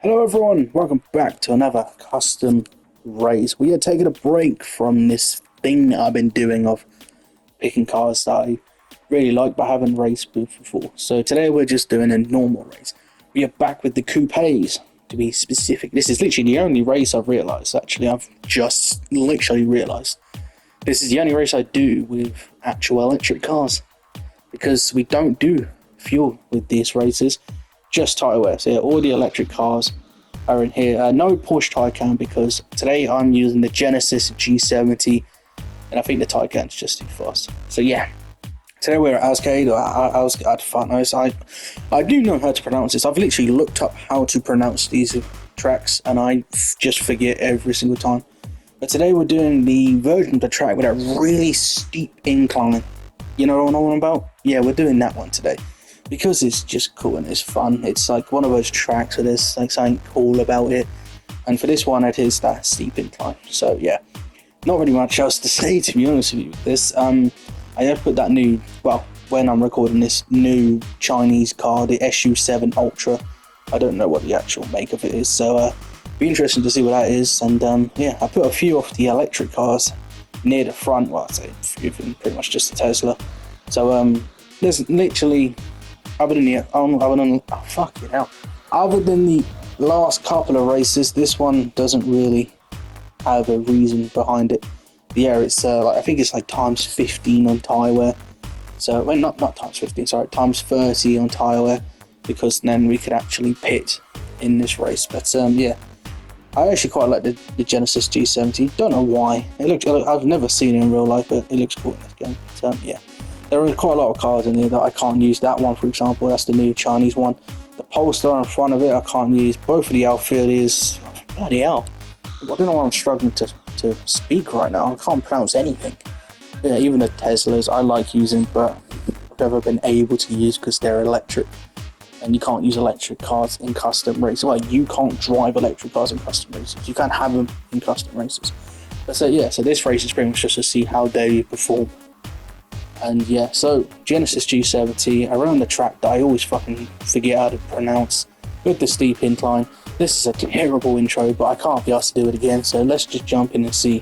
Hello everyone, welcome back to another custom race. We are taking a break from this thing that I've been doing of picking cars that I really like but haven't raced with before. So today we're just doing a normal race. We are back with the coupes, to be specific. This is literally the only race I've realised, actually. I've just literally realised. This is the only race I do with actual electric cars. Because we don't do fuel with these races, just tyre wear. So yeah, all the electric cars are in here. No Porsche Taycan because today I'm using the Genesis G70 and I think the Taycan's just too fast. So yeah, today we're at Alsace, I do know how to pronounce this. I've literally looked up how to pronounce these tracks and I just forget every single time. But today we're doing the version of the track with a really steep incline. You know what I'm about? Yeah, we're doing that one today. Because it's just cool and it's fun. It's like one of those tracks where there's like something cool about it. And for this one, it is that steep incline. So yeah, not really much else to say, to be honest with you with this. I have put that new, well, when I'm recording this, new Chinese car, the SU7 Ultra. I don't know what the actual make of it is. So be interesting to see what that is. And yeah, I put a few of the electric cars near the front. Well, I'd say pretty much just a Tesla. So there's literally, other than the last couple of races, this one doesn't really have a reason behind it. Yeah, it's I think it's like times 15 on tyre wear. So well, not times 15, sorry, times 30 on tyre wear, because then we could actually pit in this race. But yeah, I actually quite like the Genesis G70. Don't know why. I've never seen it in real life, but it looks cool in this game. So yeah, there are quite a lot of cars in here that I can't use. That one, for example, that's the new Chinese one. The Polestar in front of it, I can't use. Both of the outfielders, bloody hell. I don't know why I'm struggling to speak right now. I can't pronounce anything. Yeah, even the Teslas I like using, but I've never been able to use because they're electric. And you can't use electric cars in custom races. Well, you can't drive electric cars in custom races. You can't have them in custom races. But so yeah, so this race is pretty much just to see how they perform. And yeah, so Genesis G70 around the track that I always fucking forget how to pronounce, with the steep incline. This is a terrible intro, but I can't be asked to do it again, so let's just jump in and see.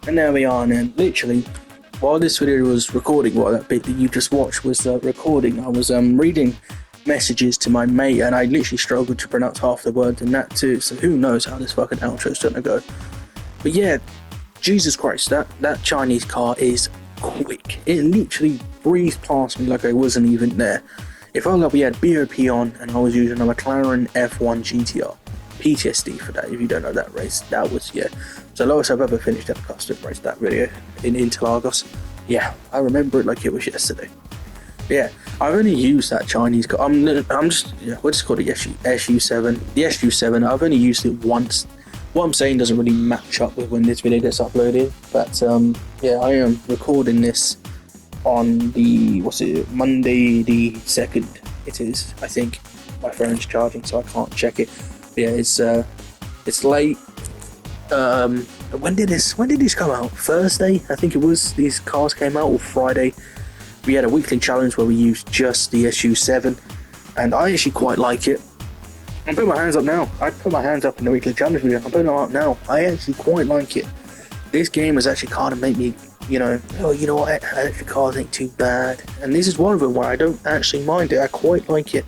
And there we are. And then literally, while this video was recording, while that bit that you just watched was recording, I was reading messages to my mate, and I literally struggled to pronounce half the words in that too. So who knows how this fucking outro is gonna go. But yeah, Jesus Christ, that Chinese car is quick. It literally breezed past me like I wasn't even there. If I we had BOP on and I was using a McLaren F1 GTR, PTSD for that. If you don't know that race, that was, yeah, it's the lowest I've ever finished at a custom race. That video in Interlagos, yeah, I remember it like it was yesterday. Yeah, I've only used that Chinese car. I'm just, yeah, we'll just call it SU7. The SU7, I've only used it once. What I'm saying doesn't really match up with when this video gets uploaded, but yeah, I am recording this on the, what's it, Monday the 2nd. It is, I think. My phone's charging, so I can't check it. But yeah, it's late. When did this come out? Thursday, I think it was. These cars came out, or Friday. We had a weekly challenge where we used just the SU7, and I actually quite like it. I'm putting my hands up now. I put my hands up in the weekly challenge video. I'm putting them up now. I actually quite like it. This game has actually kind of made me, you know, oh, you know what, electric cars ain't too bad. And this is one of them where I don't actually mind it. I quite like it.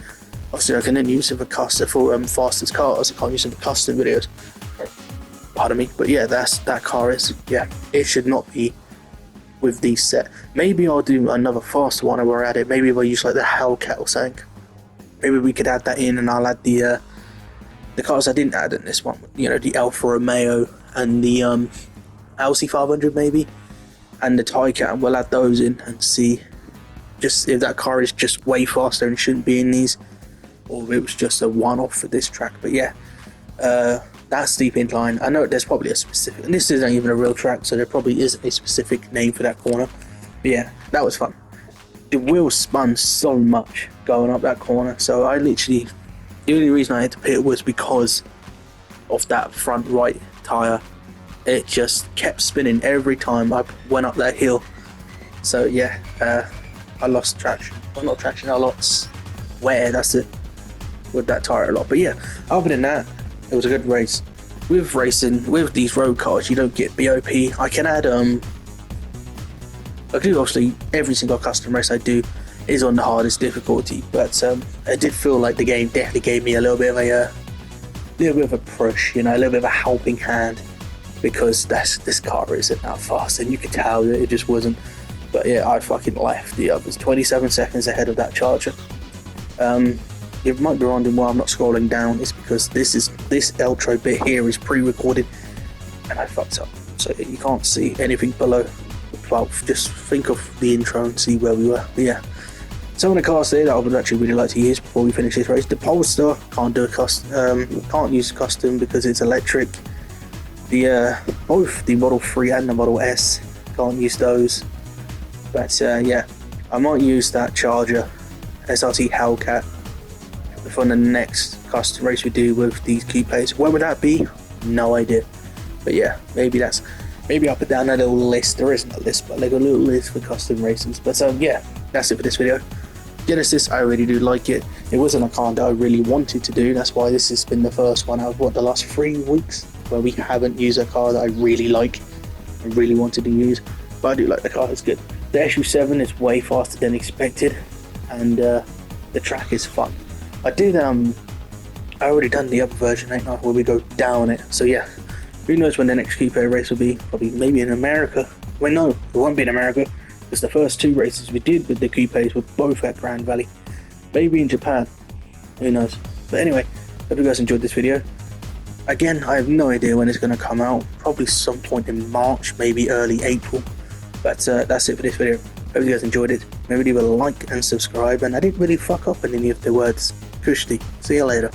Obviously, I can then use it for custom, for fastest cars. I can't use it for custom videos. Pardon me. But yeah, that car is, yeah, it should not be with these set. Maybe I'll do another faster one where I add it. Maybe if I use like the Hellcat or something. Maybe we could add that in, and I'll add the cars I didn't add in this one. You know, the Alfa Romeo and the Alsace 500 maybe, and the Taycan. We'll add those in and see just if that car is just way faster and shouldn't be in these, or if it was just a one-off for this track. But yeah, that steep incline, I know there's probably a specific, and this isn't even a real track, so there probably isn't a specific name for that corner. But yeah, that was fun. The wheels spun so much going up that corner, so I literally, the only reason I had to pit was because of that front right tyre. It just kept spinning every time I went up that hill. So yeah, I lost traction. Well, not traction, I lost wear, that's it, with that tyre a lot. But yeah, other than that, it was a good race. With racing, with these road cars, you don't get BOP. I can add, I do obviously, every single custom race I do is on the hardest difficulty, but I did feel like the game definitely gave me a little bit of a push, you know, a little bit of a helping hand, because this car isn't that fast, and you could tell that it just wasn't. But yeah, I fucking left the others 27 seconds ahead of that Charger. You might be wondering why I'm not scrolling down. It's because this outro bit here is pre-recorded, and I fucked up, so you can't see anything below. Well, just think of the intro and see where we were. But yeah, some of the cars there that I would actually really like to use before we finish this race. The Polestar, can't do a custom, can't use custom because it's electric. The both the Model 3 and the Model S, can't use those. But yeah, I might use that Charger SRT Hellcat for the next custom race we do with these coupes. When would that be? No idea. But yeah, maybe I'll put down a little list. There isn't a list, but like a little list for custom races. But yeah, that's it for this video. Genesis, I really do like it. It wasn't a car that I really wanted to do. That's why this has been the first one out of the last 3 weeks where we haven't used a car that I really like and really wanted to use. But I do like the car, it's good. The SU7 is way faster than expected, and the track is fun. I already done the other version, ain't I, where we go down it. So yeah, who knows when the next coupe race will be? Probably maybe in America. Well, no, it won't be in America, because the first 2 races we did with the coupes were both at Grand Valley. Maybe in Japan, who knows. But anyway, hope you guys enjoyed this video. Again, I have no idea when it's going to come out. Probably some point in March, maybe early April. But that's it for this video. Hope you guys enjoyed it. Maybe leave a like and subscribe. And I didn't really fuck up in any of the words. Kushti. See you later.